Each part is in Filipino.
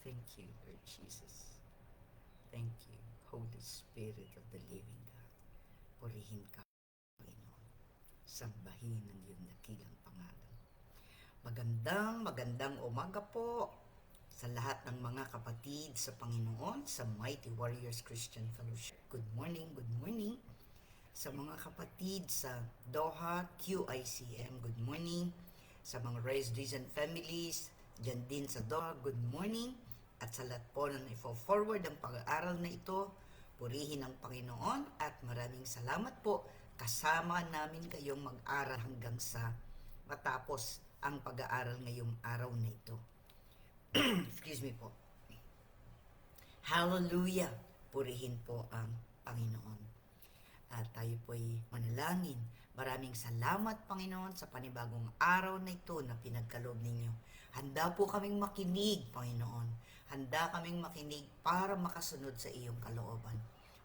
Thank you, Lord Jesus. Thank you, Holy Spirit of the living God. Purihin ka, Panginoon. Sambahin ang iyong dakilang pangalan. Magandang umaga po sa lahat ng mga kapatid sa Panginoon sa Mighty Warriors Christian Fellowship. Good morning sa mga kapatid sa Doha QICM. Good morning sa mga Raised Reason families dyan din sa Doha. Good morning. At sa lahat po na i-forward ang pag-aaral na ito, purihin ang Panginoon at maraming salamat po. Kasama namin kayong mag-aral hanggang sa matapos ang pag-aaral ngayong araw na ito. Excuse me po. Hallelujah! Purihin po ang Panginoon. At tayo po'y manalangin. Maraming salamat, Panginoon, sa panibagong araw na ito na pinagkaloob ninyo. Handa po kaming makinig, Panginoon. Handa kaming makinig para makasunod sa iyong kalooban.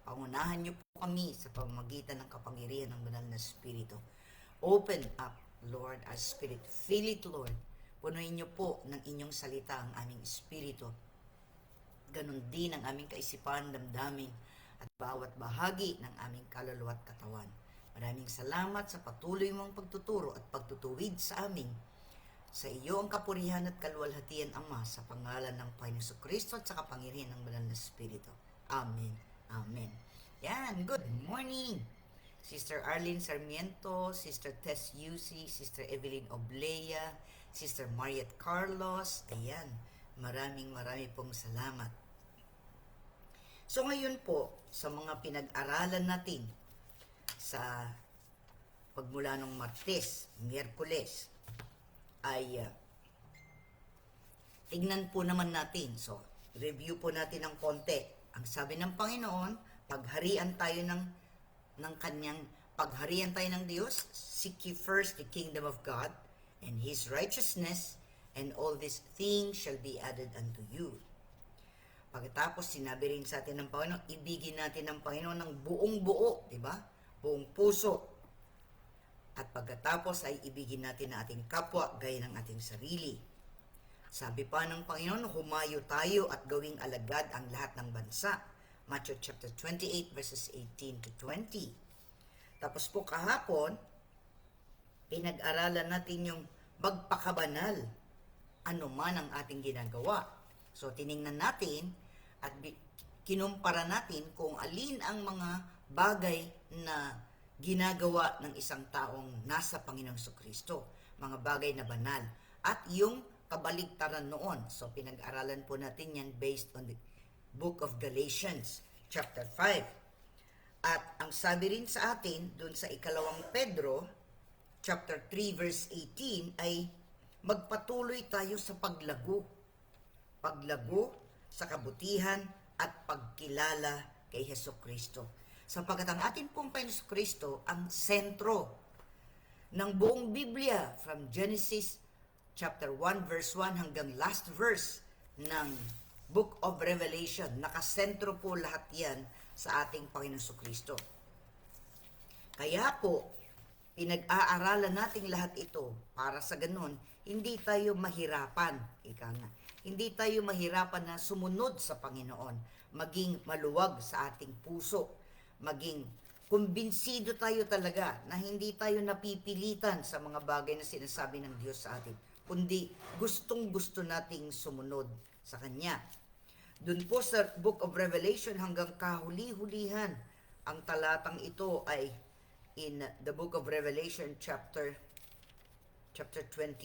Pangunahan niyo po kami sa pamamagitan ng kapangyarihan ng banal na Espiritu. Open up, Lord, our spirit. Fill it, Lord. Punuin niyo po ng inyong salita ang aming espiritu. Ganon din ang aming kaisipan, damdamin, at bawat bahagi ng aming kaluluwa at katawan. Maraming salamat sa patuloy mong pagtuturo at pagtutuwid sa amin. Sa iyo ang kapurihan at kaluwalhatian, Ama, sa pangalan ng Panginoon Kristo at sa kapangyarihan ng banal na Espiritu. Amen. Amen. Yan, good morning! Sister Arlene Sarmiento, Sister Tess Yusi, Sister Evelyn Oblea, Sister Mariette Carlos. Ayan, marami pong salamat. So ngayon po, sa mga pinag-aralan natin sa pagmula ng Martes, Miyerkules, ay tignan po naman natin. So, review po natin ng konti. Ang sabi ng Panginoon, pagharian tayo ng kanyang pagharian tayo ng Diyos, seek ye first the kingdom of God and His righteousness, and all these things shall be added unto you. Pagkatapos, sinabi rin sa atin ng Panginoon, ibigin natin ng Panginoon ng buong buo, di ba? Buong puso. At pagkatapos ay ibigin natin ang ating kapwa gaya ng ating sarili. Sabi pa ng Panginoon, humayo tayo at gawing alagad ang lahat ng bansa. Matthew chapter 28 verses 18 to 20. Tapos po kahapon, pinag-aralan natin yung magpakabanal ano man ang ating ginagawa. So tiningnan natin at kinumpara natin kung alin ang mga bagay na ginagawa ng isang taong nasa Panginoong Kristo, mga bagay na banal, at yung kabaligtaran noon. So pinag-aralan po natin yan based on the Book of Galatians, chapter 5. At ang sabi rin sa atin, dun sa ikalawang Pedro, chapter 3, verse 18, ay magpatuloy tayo sa paglago. Paglago sa kabutihan at pagkilala kay Hesus Kristo. Sapagkat ang ating pong Panginoon Kristo ang sentro ng buong Biblia from Genesis chapter 1 verse 1 hanggang last verse ng Book of Revelation. Nakasentro po lahat yan sa ating Panginoon Kristo. Kaya po, pinag-aaralan natin lahat ito para sa ganun, hindi tayo mahirapan. Ika nga, hindi tayo mahirapan na sumunod sa Panginoon, maging maluwag sa ating puso, maging kumbinsido tayo talaga na hindi tayo napipilitan sa mga bagay na sinasabi ng Diyos sa atin, kundi gustong-gusto nating sumunod sa Kanya. Doon po sa Book of Revelation hanggang kahuli-hulihan, ang talatang ito ay in the Book of Revelation chapter 22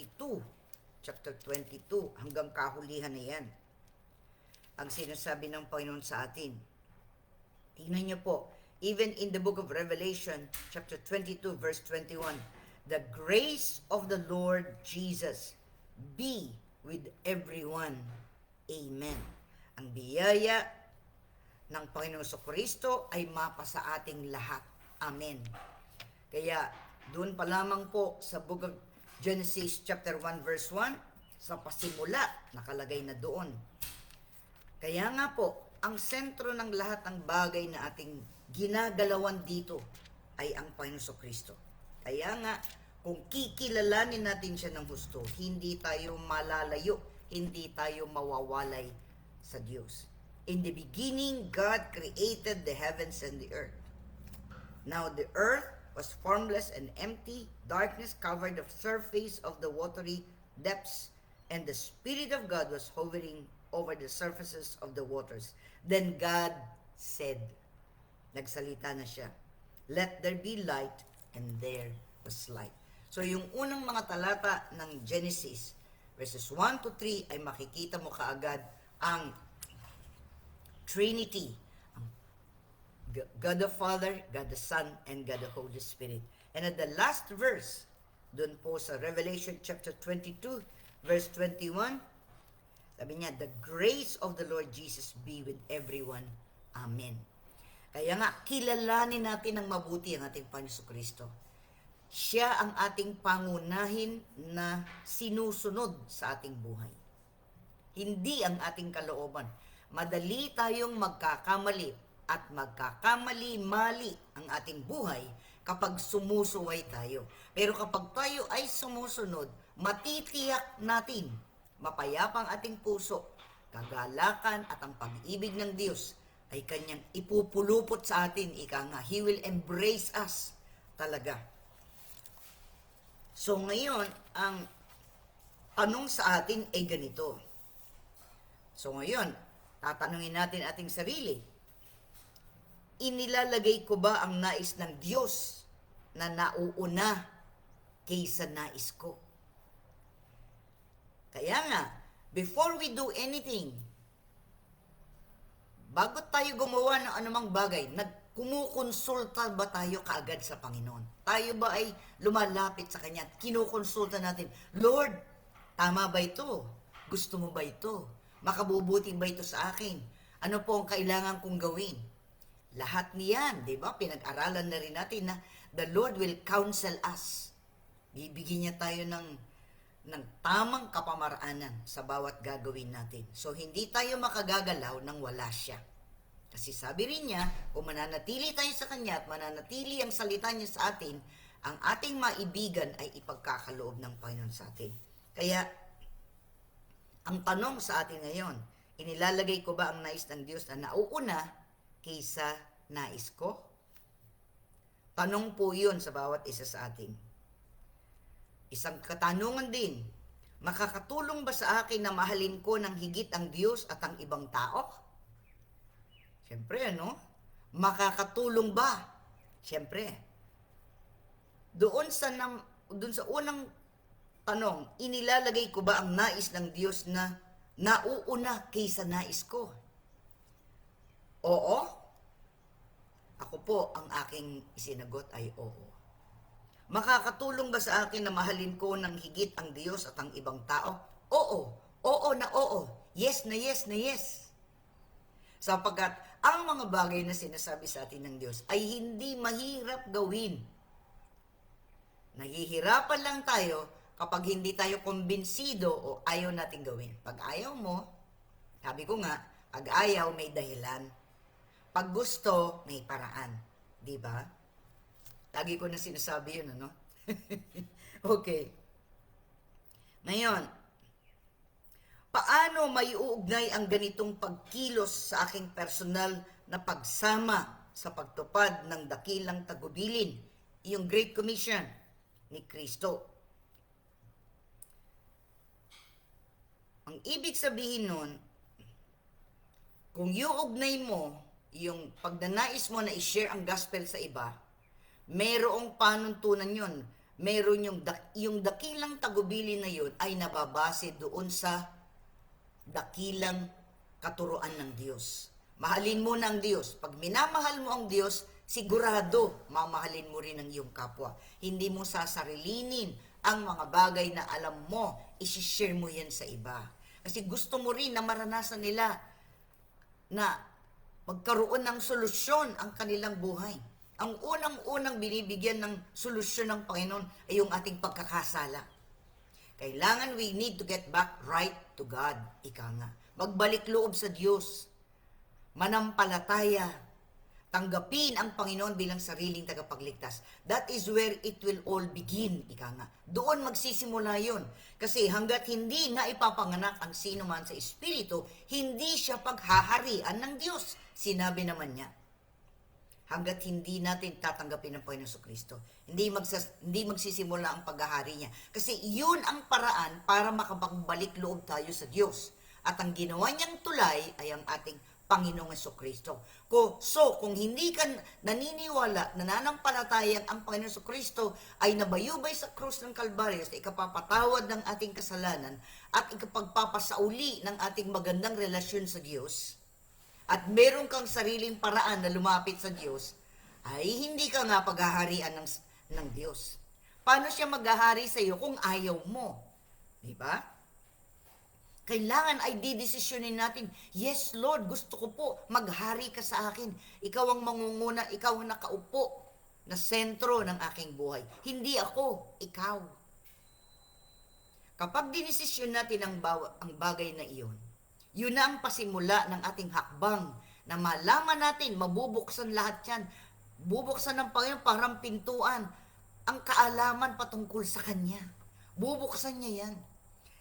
hanggang kahulihan na yan. Ang sinasabi ng Panginoon sa atin. Tingnan niyo po, even in the Book of Revelation chapter 22 verse 21, the grace of the Lord Jesus be with everyone. Amen. Ang biyaya ng Panginoong Kristo ay mapa sa ating lahat. Amen. Kaya, doon pa lamang po sa Book of Genesis chapter 1 verse 1, sa pasimula, nakalagay na doon. Kaya nga po, ang sentro ng lahat ng bagay na ating ginagalawan dito ay ang Panginoon Kristo. Kaya nga, kung kikilalanin natin siya ng husto, hindi tayo malalayo, hindi tayo mawawalay sa Diyos. In the beginning, God created the heavens and the earth. Now the earth was formless and empty, darkness covered the surface of the watery depths, and the Spirit of God was hovering over the surfaces of the waters. Then God said, nagsalita na siya, let there be light, and there was light. So yung unang mga talata ng Genesis, verses 1 to 3, ay makikita mo kaagad ang Trinity, God the Father, God the Son, and God the Holy Spirit. And at the last verse, dun po sa Revelation chapter 22, verse 21, sabi niya, the grace of the Lord Jesus be with everyone. Amen. Kaya nga, kilalanin natin ng mabuti ang ating Panginoon Kristo. Siya ang ating pangunahin na sinusunod sa ating buhay. Hindi ang ating kalooban. Madali tayong magkakamali at magkakamali-mali ang ating buhay kapag sumusuway tayo. Pero kapag tayo ay sumusunod, matitiyak natin mapayapa ang ating puso, kagalakan at ang pag-ibig ng Diyos ay kanyang ipupulupot sa atin, ika nga. He will embrace us talaga. So ngayon, ang tanong sa atin ay ganito. So ngayon, tatanungin natin ating sarili, inilalagay ko ba ang nais ng Diyos na nauuna kaysa nais ko? Kaya nga, before we do anything, bago tayo gumawa ng anumang bagay, kumukonsulta ba tayo kaagad sa Panginoon? Tayo ba ay lumalapit sa Kanya at kinukonsulta natin, Lord, tama ba ito? Gusto mo ba ito? Makabubuti ba ito sa akin? Ano po ang kailangan kong gawin? Lahat niyan, di ba? Pinag-aralan na rin natin na the Lord will counsel us. Bibigyan niya tayo ng tamang kapamaraanan sa bawat gagawin natin. So, hindi tayo makagagalaw nang wala siya. Kasi sabi rin niya, kung mananatili tayo sa Kanya at mananatili ang salita niya sa atin, ang ating maibigan ay ipagkakaloob ng Panginoon sa atin. Kaya, ang tanong sa atin ngayon, inilalagay ko ba ang nais ng Diyos na nauuna kaysa nais ko? Tanong po yun sa bawat isa sa atin. Isang katanungan din, makakatulong ba sa akin na mahalin ko ng higit ang Diyos at ang ibang tao? Siyempre, ano? Makakatulong ba? Siyempre. Doon sa unang tanong, inilalagay ko ba ang nais ng Diyos na nauuna kaysa nais ko? Oo. Ako po, ang aking isinagot ay oo. Makakatulong ba sa akin na mahalin ko ng higit ang Diyos at ang ibang tao? Oo. Oo na oo. Yes na yes na yes. Sapagkat ang mga bagay na sinasabi sa atin ng Diyos ay hindi mahirap gawin. Nahihirapan lang tayo kapag hindi tayo kumbinsido o ayaw natin gawin. Pag ayaw mo, sabi ko nga, pag ayaw may dahilan. Pag gusto, may paraan. Di ba? Lagi ko na sinasabi yun, ano? Okay. Ngayon, paano may uugnay ang ganitong pagkilos sa aking personal na pagsama sa pagtupad ng dakilang tagubilin, yung Great Commission ni Kristo? Ang ibig sabihin nun, kung iuugnay mo yung pagnanais mo na i-share ang gospel sa iba, mayroong panuntunan yun. Meron yung dakilang tagubilin na yun ay nababase doon sa dakilang katuruan ng Diyos. Mahalin mo na ang Diyos. Pag minamahal mo ang Diyos, sigurado mamahalin mo rin ang iyong kapwa. Hindi mo sasarilinin ang mga bagay na alam mo, isi-share mo yan sa iba. Kasi gusto mo rin na maranasan nila na magkaroon ng solusyon ang kanilang buhay. Ang unang-unang binibigyan ng solusyon ng Panginoon ay yung ating pagkakasala. Kailangan we need to get back right to God. Ika nga. Magbalik loob sa Diyos. Manampalataya. tanggapin ang Panginoon bilang sariling tagapagligtas. That is where it will all begin, ika nga. Doon magsisimula yun. Kasi hanggat hindi na ipapanganak ang sino man sa Espiritu, hindi siya paghaharian ng Diyos. Sinabi naman niya. Hanggat hindi natin tatanggapin ng Panginoon Kristo, hindi magsisimula ang paghahari niya. Kasi yun ang paraan para makapagbalik loob tayo sa Diyos. At ang ginawa niyang tulay ay ang ating Panginoong Kristo. So, kung hindi ka naniniwala, nananampalatayang ang Panginoong Kristo ay nabayubay sa krus ng Kalbaryo sa ikapapatawad ng ating kasalanan at ikapagpapasauli ng ating magandang relasyon sa Diyos, at meron kang sariling paraan na lumapit sa Diyos, ay hindi ka nga paghaharian ng Diyos. Paano siya maghahari sa iyo kung ayaw mo? Diba? Kailangan ay didesisyonin natin, yes Lord, gusto ko po, maghari ka sa akin. Ikaw ang mangunguna, ikaw ang nakaupo na sentro ng aking buhay. Hindi ako, ikaw. Kapag dinesisyon natin ang bagay na iyon, yun na ang pasimula ng ating hakbang na malaman natin, mabubuksan lahat yan. Bubuksan ng Panginoon parang pintuan ang kaalaman patungkol sa Kanya. Bubuksan niya yan.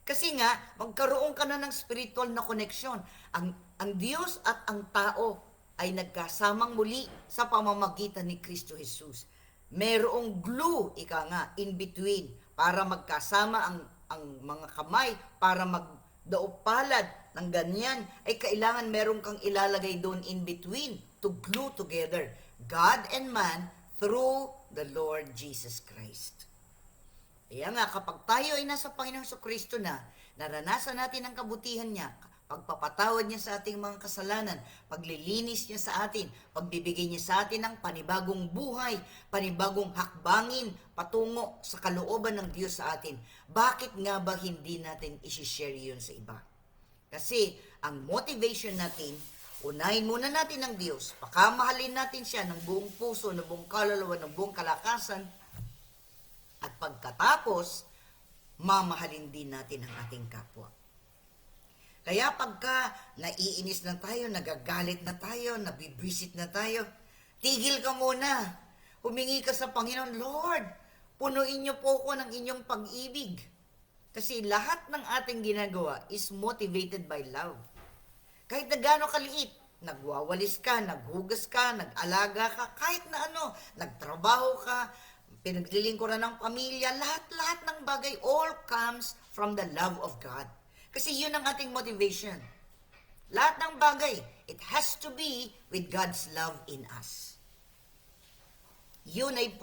Kasi nga, magkaroon ka na ng spiritual na koneksyon. Ang Diyos at ang tao ay nagkasamang muli sa pamamagitan ni Kristo Jesus. Merong glue, ika nga, in between, para magkasama ang mga kamay, para magdaupalad ng ganyan, ay kailangan meron kang ilalagay doon in between to glue together God and man through the Lord Jesus Christ. Kaya nga, kapag tayo ay nasa Panginoong Kristo na, naranasan natin ang kabutihan niya, pagpapatawad niya sa ating mga kasalanan, paglilinis niya sa atin, pagbibigay niya sa atin ng panibagong buhay, panibagong hakbangin patungo sa kalooban ng Diyos sa atin, bakit nga ba hindi natin isi-share yun sa iba? Kasi ang motivation natin, unahin muna natin ang Diyos, pakamahalin natin siya ng buong puso, ng buong kaluluwa, ng buong kalakasan, at pagkatapos, mamahalin din natin ang ating kapwa. Kaya pagka naiinis na tayo, nagagalit na tayo, nabibwisit na tayo, tigil ka muna. Humingi ka sa Panginoon, Lord, punuin niyo po ko ng inyong pag-ibig. Kasi lahat ng ating ginagawa is motivated by love. Kahit na gaano kaliit, nagwawalis ka, naghugas ka, nag-alaga ka, kahit na ano, nagtrabaho ka, pinaglilingkuran ng pamilya, lahat-lahat ng bagay, all comes from the love of God. Kasi yun ang ating motivation. Lahat ng bagay, it has to be with God's love in us. Yun ay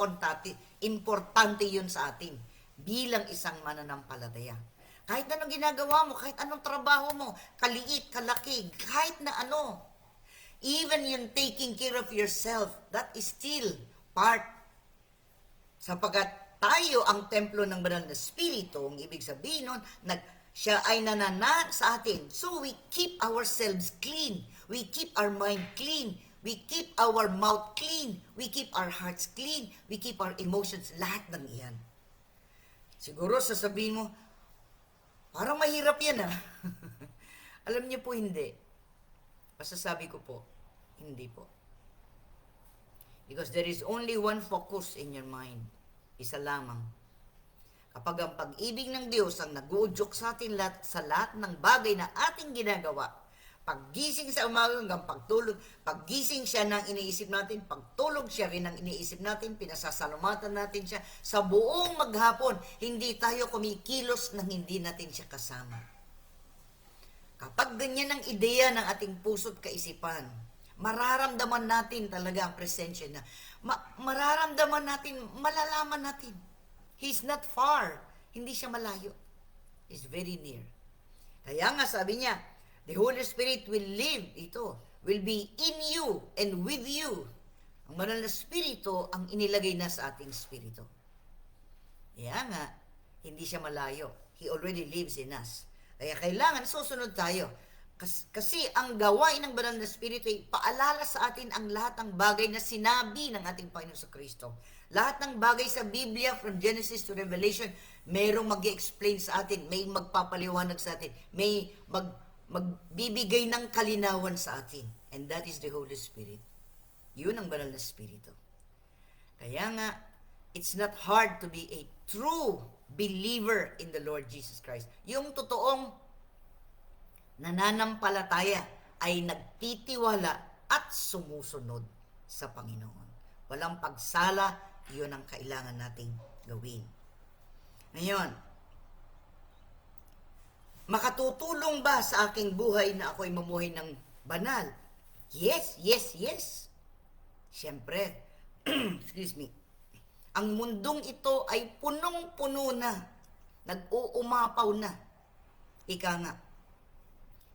importante yun sa atin bilang isang mananampalataya. Kahit anong ginagawa mo, kahit anong trabaho mo, kaliit, kalaki, kahit na ano, even yung taking care of yourself, that is still part. Sapagkat tayo ang templo ng banal na Espiritu, ang ibig sabihin nun, siya ay nananan sa atin. So we keep ourselves clean. We keep our mind clean. We keep our mouth clean. We keep our hearts clean. We keep our emotions. Lahat ng iyan. Siguro sasabihin mo, parang mahirap yan Alam niyo po hindi. Masasabi ko po, hindi po. Because there is only one focus in your mind. Isa lamang. Kapag ang pag-ibig ng Diyos ang nag-uudyok sa atin sa lahat ng bagay na ating ginagawa, paggising sa umaga hanggang pagtulog, paggising siya ng iniisip natin, pagtulog siya rin ng iniisip natin, pinasasalamatan natin siya, sa buong maghapon, hindi tayo kumikilos nang hindi natin siya kasama. Kapag ganyan ang ideya ng ating puso't kaisipan, mararamdaman natin talaga ang presensya na, mararamdaman natin, malalaman natin, He's not far. Hindi siya malayo. He's very near. Kaya nga sabi niya, the Holy Spirit will will be in you and with you. Ang banal na Espiritu ang inilagay na sa ating Espiritu. Kaya nga, hindi siya malayo. He already lives in us. Kaya kailangan susunod tayo. Kasi ang gawain ng banal na Espiritu ay paalala sa atin ang lahat ng bagay na sinabi ng ating Panginoon sa Kristo. Lahat ng bagay sa Biblia, from Genesis to Revelation, mayroong mag-explain sa atin, may magpapaliwanag sa atin, may magbibigay ng kalinawan sa atin. And that is the Holy Spirit. Yun ang banal na Espiritu. Kaya nga, it's not hard to be a true believer in the Lord Jesus Christ. Yung totoong nananampalataya ay nagtitiwala at sumusunod sa Panginoon. Walang pagsala, yun ang kailangan nating gawin. Ngayon, makatutulong ba sa aking buhay na ako'y mamuhay ng banal? Yes, yes, yes. Siyempre, excuse me, ang mundong ito ay punong-puno na, nag-uumapaw na. Ika nga,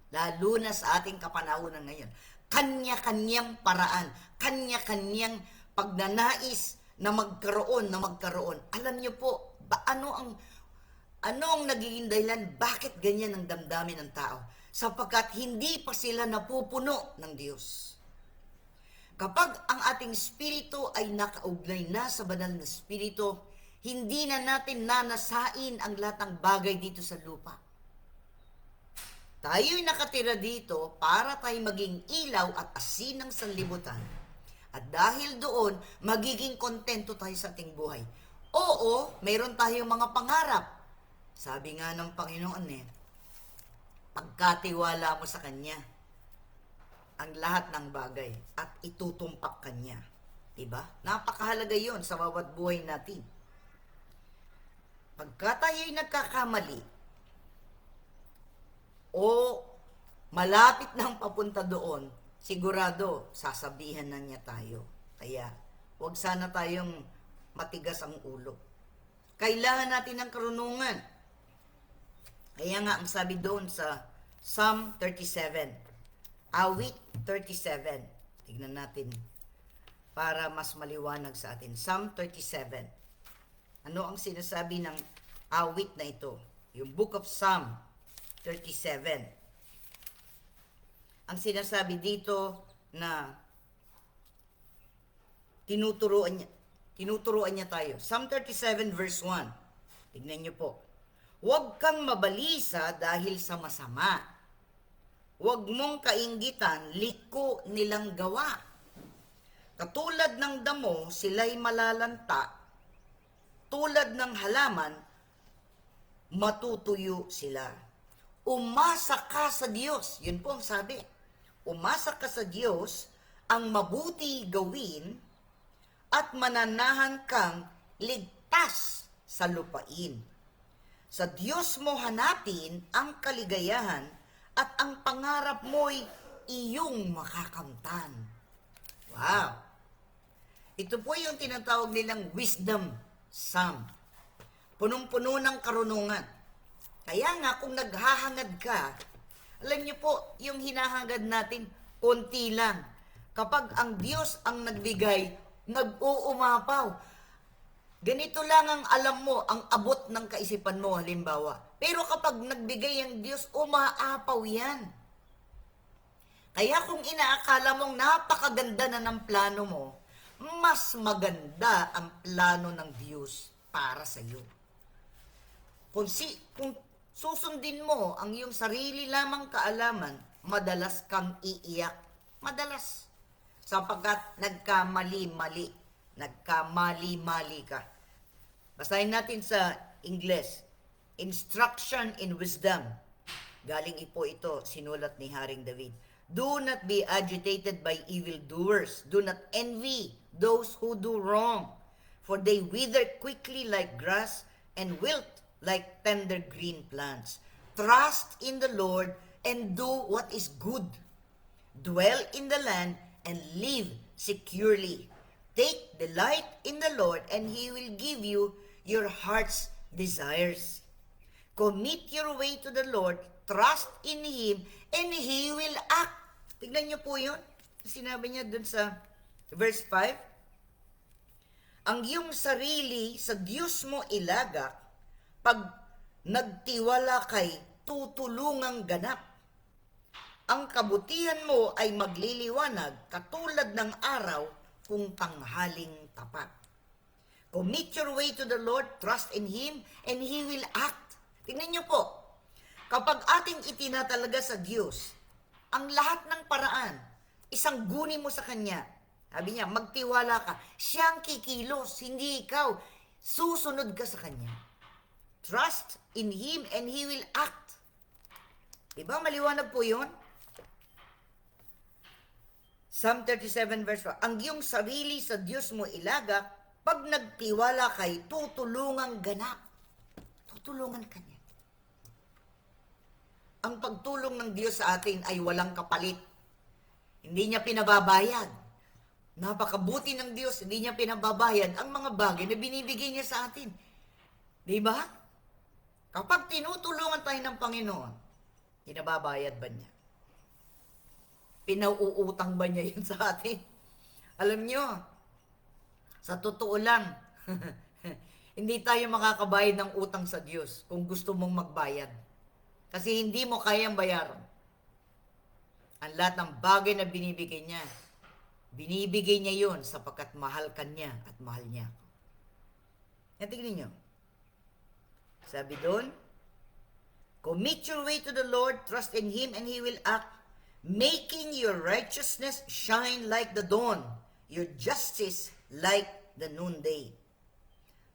lalo na sa ating kapanahunan ngayon, kanya-kanyang paraan, kanya-kanyang pagnanais na magkaroon. Alam niyo po, ano ang nagiging dahilan? Bakit ganyan ang damdamin ng tao? Sapagkat hindi pa sila napupuno ng Diyos. Kapag ang ating spirito ay nakaugnay na sa banal na spirito, hindi na natin nanasain ang lahat ng bagay dito sa lupa. Tayo'y nakatira dito para tayo maging ilaw at asin ng sanlibutan. At dahil doon, magiging kontento tayo sa ating buhay. Oo, mayroon tayong mga pangarap. Sabi nga ng Panginoon pagkatiwala mo sa Kanya ang lahat ng bagay at itutumpak Kanya. Diba? Napakahalaga yon sa bawat buhay natin. Pagka tayo'y nagkakamali o malapit nang papunta doon, sigurado sasabihan na niya tayo. Kaya huwag sana tayong matigas ang ulo. Kailangan natin ng karunungan. Kaya nga ang sabi doon sa Psalm 37, Awit 37. Tignan natin para mas maliwanag sa atin. Psalm 37. Ano ang sinasabi ng awit na ito? Yung Book of Psalm 37. Ang sinasabi dito na tinuturuan niya tayo. Psalm 37 verse 1. Tignan niyo po. Huwag kang mabalisa dahil sa masama. Huwag mong kainggitan, liko nilang gawa. Katulad ng damo, sila'y malalanta. Tulad ng halaman, matutuyo sila. Umasa ka sa Diyos. Yun po ang sabi. Umasa ka sa Diyos, ang mabuti gawin, at mananahan kang ligtas sa lupain. Sa Diyos mo hanapin ang kaligayahan at ang pangarap mo'y iyong makakamtan. Wow! Ito po yung tinatawag nilang wisdom psalm. Punong-puno ng karunungan. Kaya nga kung naghahangad ka, alam niyo po, yung hinahangad natin, konti lang. Kapag ang Diyos ang nagbigay, nag-uumapaw. Ganito lang ang alam mo, ang abot ng kaisipan mo, halimbawa. Pero kapag nagbigay ang Diyos, umaapaw yan. Kaya kung inaakala mong napakaganda na ng plano mo, mas maganda ang plano ng Diyos para sa iyo. Kung susundin mo ang iyong sarili lamang kaalaman, madalas kang iiyak. Madalas. Sapagkat nagkamali-mali ka. Basahin natin sa English. Instruction in wisdom. Galing po ito, sinulat ni Haring David. Do not be agitated by evildoers. Do not envy those who do wrong. For they wither quickly like grass and wilt like tender green plants. Trust in the Lord and do what is good. Dwell in the land and live securely. Take delight in the Lord, and He will give you your heart's desires. Commit your way to the Lord, trust in Him, and He will act. Tignan niyo po yun. Sinabi niya dun sa verse 5, ang iyong sarili sa Diyos mo ilagak, pag nagtiwala kay tutulungang ganap. Ang kabutihan mo ay magliliwanag katulad ng araw kung tanghaling tapat. Commit your way to the Lord, trust in Him, and He will act. Tingnan niyo po, kapag ating itinatalaga sa Diyos, ang lahat ng paraan, isang guni mo sa Kanya, Sabi niya, magtiwala ka. Siya ang kikilos, hindi ikaw. Susunod ka sa Kanya. Trust in Him and He will act. Diba? Maliwanag po yun? Psalm 37 verse 4, ang iyong sarili sa Diyos mo ilagak, pag nagtiwala kay tutulungang ganap. Tutulungan ka niya. Ang pagtulong ng Diyos sa atin ay walang kapalit. Hindi niya pinababayad. Napakabuti ng Diyos, hindi niya pinababayad ang mga bagay na binibigay niya sa atin. Di ba? Kapag tinutulungan tayo ng Panginoon, pinababayad ba niya? Pinauutang ba niya yun sa atin? Alam niyo, sa totoo lang, hindi tayo makakabayad ng utang sa Diyos kung gusto mong magbayad. Kasi hindi mo kayang bayaran. Ang lahat ng bagay na binibigay niya yun sapagkat mahal ka niya at mahal niya ako. Tingnan niyo. Sabi doon, commit your way to the Lord, trust in Him, and He will act, making your righteousness shine like the dawn, your justice like the noonday.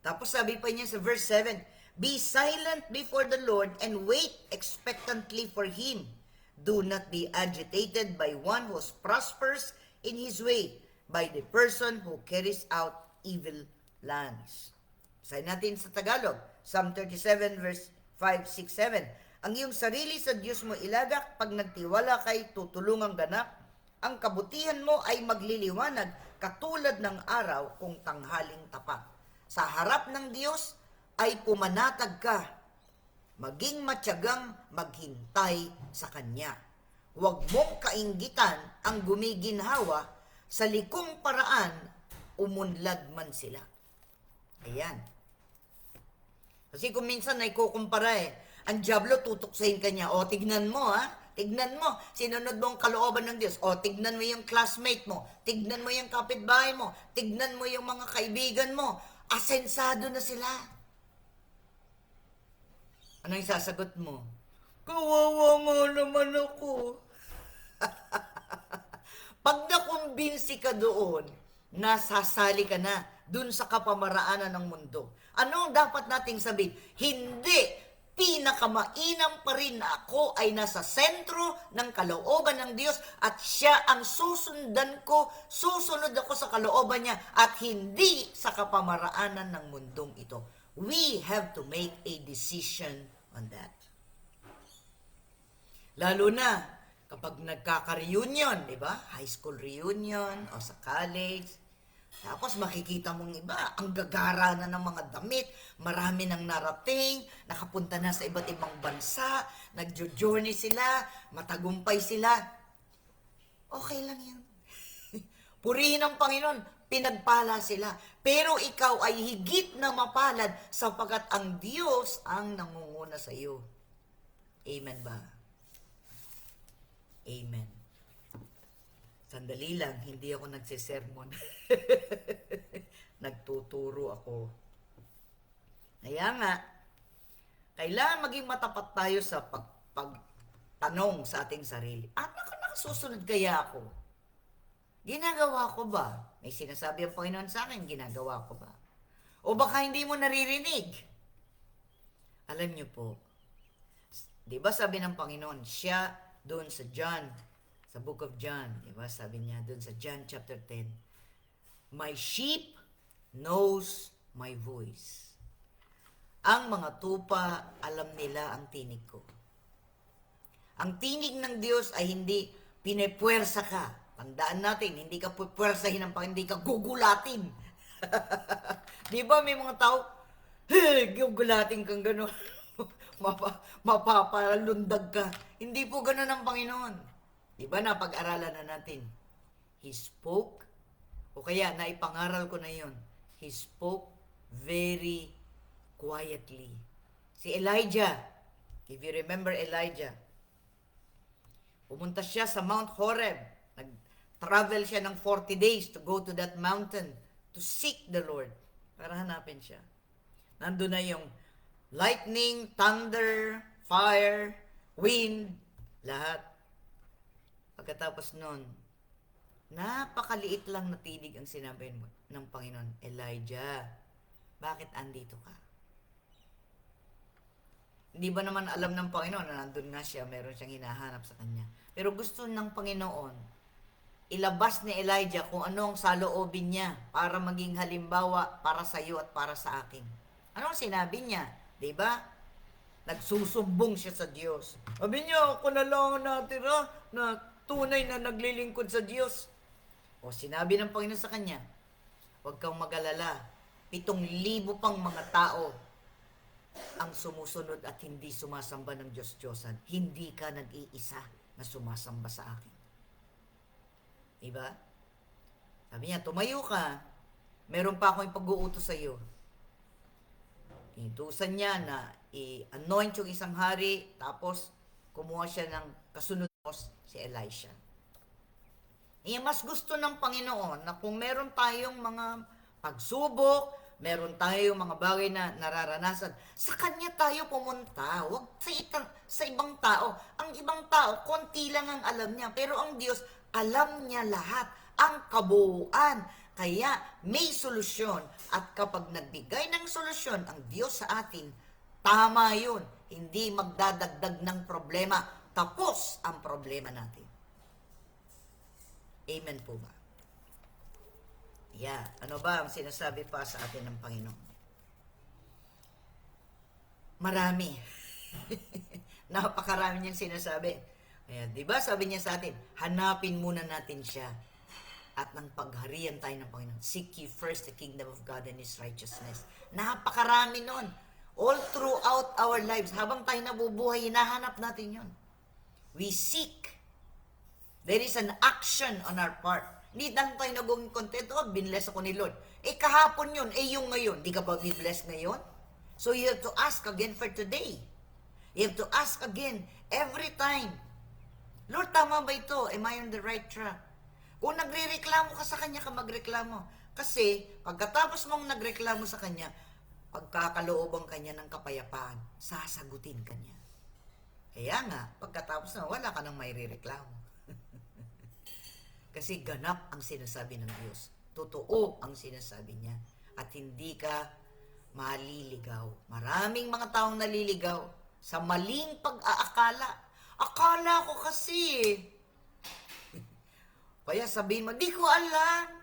Tapos sabi pa niya sa verse 7, be silent before the Lord and wait expectantly for Him. Do not be agitated by one who prospers in his way, by the person who carries out evil plans. Sabi natin sa Tagalog, Psalm 37 verse 5, 6, 7. Ang iyong sarili sa Diyos mo ilagak, pag nagtiwala kay tutulungang ganap. Ang kabutihan mo ay magliliwanag katulad ng araw kung tanghaling tapat. Sa harap ng Diyos ay pumanatag ka, maging matyagang maghintay sa Kanya. Huwag mong kainggitan ang gumiginhawa, sa likong paraan umunlad man sila. Ayan. Kasi kung minsan ay kukumpara ang diablo tutuksahin ka niya. O, tignan mo tignan mo, sinunod mo ang kalooban ng Diyos. O, tignan mo yung classmate mo, tignan mo yung kapitbahay mo, tignan mo yung mga kaibigan mo. Asensado na sila. Ano yung sasagot mo? Kawawa nga naman ako. Pag nakumbinsi ka doon, nasasali ka na doon sa kapamaraanan ng mundo. Ano ang dapat nating sabihin? Hindi, pinakamainam pa rin na ako ay nasa sentro ng kalooban ng Diyos at siya ang susundan ko, susunod ako sa kalooban niya at hindi sa kapamaraanan ng mundong ito. We have to make a decision on that. Lalo na kapag nagkaka-reunion, di ba? High school reunion o sa college. Tapos makikita mong iba, ang gagara na ng mga damit, marami nang narating, nakapunta na sa iba't ibang bansa, nagjo-journey sila, matagumpay sila. Okay lang yan. Purihin ang Panginoon, pinagpala sila. Pero ikaw ay higit na mapalad sapagkat ang Diyos ang nangunguna sa iyo. Amen ba? Amen. Sandali lang, hindi ako nagsisermon. Nagtuturo ako. Kaya nga, kailangan maging matapat tayo sa pagtanong sa ating sarili. Nakasusunod kaya ako? Ginagawa ko ba? May sinasabi ang Panginoon sa akin, ginagawa ko ba? O baka hindi mo naririnig? Alam niyo po, di ba sabi ng Panginoon, siya doon sa John, sa book of John, di ba? Sabi niya doon sa John chapter 10, my sheep knows my voice. Ang mga tupa, alam nila ang tinig ko. Ang tinig ng Diyos ay hindi pinepwersa ka. Tandaan natin, hindi ka pupwersahin ng Panginoon, hindi ka gugulatin. Di ba may mga tao, gugulatin kang gano'n. Mapapalundag ka. Hindi po gano'n ang Panginoon. Di ba napag-aralan na natin? He spoke, o kaya naipangaral ko na yon. He spoke very quietly. Si Elijah, if you remember Elijah, pumunta siya sa Mount Horeb. Nag-travel siya ng 40 days to go to that mountain to seek the Lord. Para hanapin siya. Nandun na yung lightning, thunder, fire, wind, lahat. Pagkatapos nun, Napakaliit lang na tinig ang sinabi ng Panginoon, Elijah, bakit andito ka? Hindi ba naman alam ng Panginoon na nandun nga siya, meron siyang hinahanap sa kanya. Pero gusto ng Panginoon, ilabas ni Elijah kung ano ang saloobin niya para maging halimbawa para sa iyo at para sa akin. Ano ang sinabi niya? Diba? Nagsusumbong siya sa Diyos. Sabi niya, ako na lang natira na tunay na naglilingkod sa Diyos. O sinabi ng Panginoon sa kanya, huwag kang mag-alala, 7,000 pang mga tao ang sumusunod at hindi sumasamba ng Diyos-Diyosan. Hindi ka nag-iisa na sumasamba sa akin. Diba? Sabi niya, tumayo ka, meron pa akong ipag-uutos sa iyo. Inutusan niya na i-anoint yung isang hari, tapos kumuha siya ng kasunod si Elisha. Mas gusto ng Panginoon na kung meron tayong mga pagsubok, meron tayong mga bagay na nararanasan, sa Kanya tayo pumunta. Huwag sa ibang tao. Ang ibang tao, konti lang ang alam niya. Pero ang Diyos, alam niya lahat. Ang kabuuan. Kaya may solusyon. At kapag nagbigay ng solusyon ang Diyos sa atin, tama yun. Hindi magdadagdag ng problema. Tapos ang problema natin. Amen po ba? Yeah. Ano ba ang sinasabi pa sa atin ng Panginoon? Marami. Napakarami niyang sinasabi. Ayan, di ba sabi niya sa atin, hanapin muna natin siya at ng pagharian tayo ng Panginoon. Seek ye first the kingdom of God and His righteousness. Napakarami nun. All throughout our lives, habang tayo nabubuhay, hinahanap natin yun. We seek. There is an action on our part. Hindi lang tayo naging content, binless ako ni Lord. Kahapon yun, yung ngayon, di ka ba binbless ngayon? So you have to ask again for today. You have to ask again every time. Lord, tama ba ito? Am I on the right track? Kung nagre-reklamo ka sa Kanya, ka magreklamo. Kasi, pagkatapos mong nagreklamo sa Kanya, pagkakalooban Kanya ng kapayapaan, sasagutin Kanya. Kaya nga, pagkatapos na, wala ka nang may reklamo. Kasi ganap ang sinasabi ng Diyos. Totoo ang sinasabi niya. At hindi ka maliligaw. Maraming mga taong naliligaw sa maling pag-aakala. Akala ko kasi. Kaya sabihin mo, di ko alam.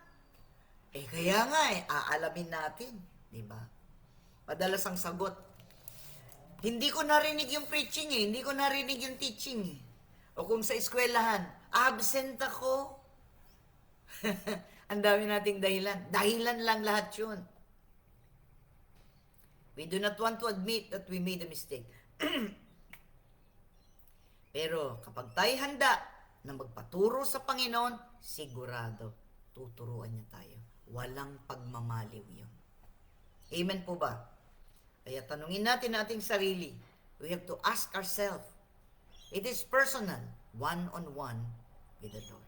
Kaya nga aalamin natin. Diba? Madalas ang sagot, hindi ko narinig yung preaching hindi ko narinig yung teaching O kung sa eskwelahan, absent ako. Ang dami nating dahilan. Dahilan lang lahat yun. We do not want to admit that we made a mistake. Pero kapag tayo handa na magpaturo sa Panginoon, sigurado, tuturuan niya tayo. Walang pagmamaliw yun. Amen po ba? Kaya tanungin natin ating sarili. We have to ask ourselves. It is personal, one-on-one with the Lord.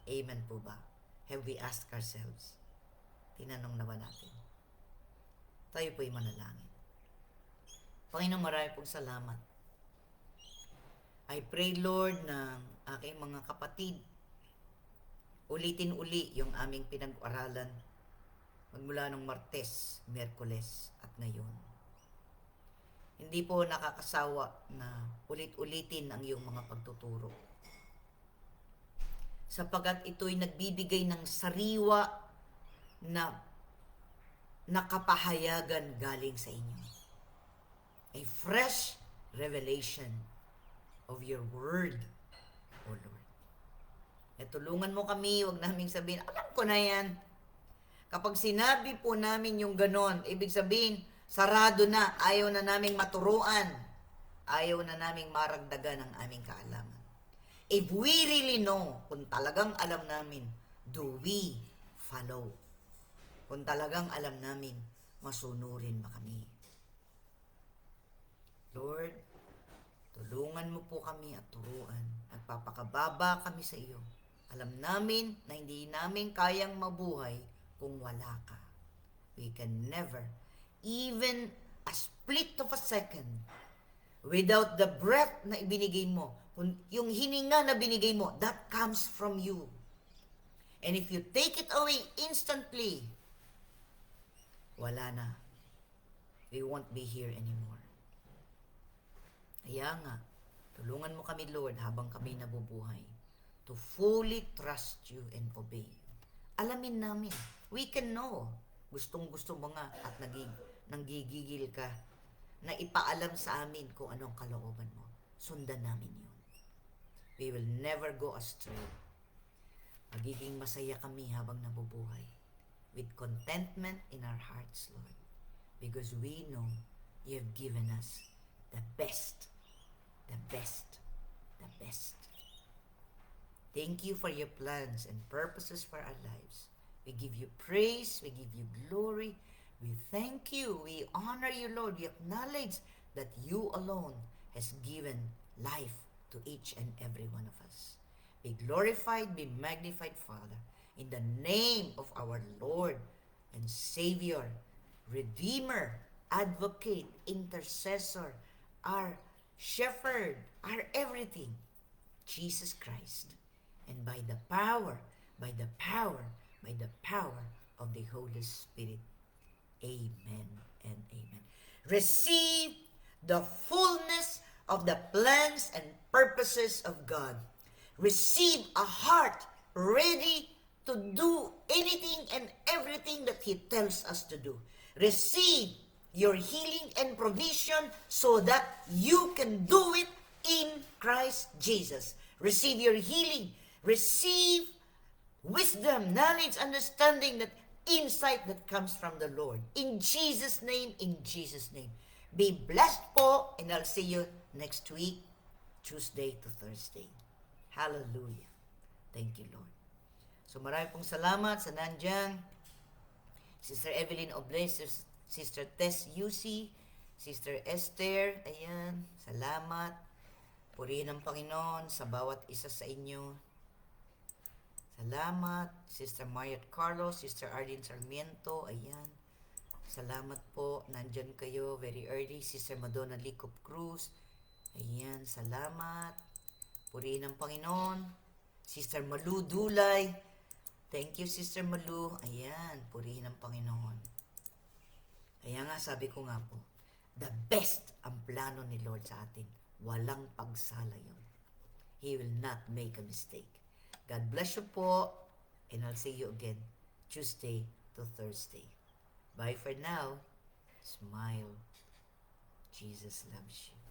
Amen po ba? Have we asked ourselves? Tinanong na ba natin? Tayo po'y manalangin. Panginoon, marami pong salamat. I pray, Lord, na aking mga kapatid, ulitin-uli yung aming pinag-aralan magmula nung Martes, Miyerkules at ngayon. Hindi po nakakasawa na ulit-ulitin ang iyong mga pagtuturo. Sapagat ito'y nagbibigay ng sariwa na nakapahayagan galing sa inyo. A fresh revelation of your word, O Lord. Tulungan mo kami, huwag naming sabihin, alam ko na yan. Kapag sinabi po namin yung ganon, ibig sabihin, sarado na, ayaw na naming maturuan, ayaw na naming maragdagan ang aming kaalaman. If we really know, kung talagang alam namin, do we follow? Kung talagang alam namin, masunurin ba kami? Lord, tulungan mo po kami at turuan. Nagpapakababa kami sa iyo. Alam namin na hindi namin kayang mabuhay kung wala ka. We can never, even a split of a second, without the breath na ibinigay mo, yung hininga na binigay mo, that comes from you. And if you take it away instantly, wala na. We won't be here anymore. Kaya nga, tulungan mo kami, Lord, habang kami nabubuhay, to fully trust you and obey you. Alamin namin. We can know. Gustong-gusto mo nga at nanggigigil ka na ipaalam sa amin kung anong kalooban mo. Sundan namin yun. We will never go astray. Magiging masaya kami habang nabubuhay with contentment in our hearts, Lord. Because we know you have given us the best, the best, the best. Thank you for your plans and purposes for our lives. We give you praise, we give you glory, we thank you, we honor you, Lord. We acknowledge that you alone has given life to each and every one of us. Be glorified, be magnified, Father, in the name of our Lord and Savior, Redeemer, Advocate, Intercessor, our Shepherd, our everything, Jesus Christ. And by the power of the Holy Spirit. Amen and amen. Receive the fullness of the plans and purposes of God. Receive a heart ready to do anything and everything that He tells us to do. Receive your healing and provision so that you can do it in Christ Jesus. Receive your healing. Receive wisdom, knowledge, understanding, that insight that comes from the Lord. In Jesus' name, in Jesus' name. Be blessed po, and I'll see you next week, Tuesday to Thursday. Hallelujah. Thank you, Lord. So marami pong salamat sa nandyan. Sister Evelyn Obles, Sister Tess UC, Sister Esther, ayan, salamat. Purihin ang Panginoon sa bawat isa sa inyo. Salamat, Sister Mariat Carlos, Sister Arlene Sarmiento, ayan. Salamat po, nandyan kayo very early. Sister Madonna Licop Cruz, ayan, salamat. Purihin ang Panginoon. Sister Malu Dulay, thank you, Sister Malu, ayan, purihin ang Panginoon. Kaya nga, sabi ko nga po, the best ang plano ni Lord sa atin. Walang pagsala yun. He will not make a mistake. God bless you po, and I'll see you again Tuesday to Thursday. Bye for now. Smile. Jesus loves you.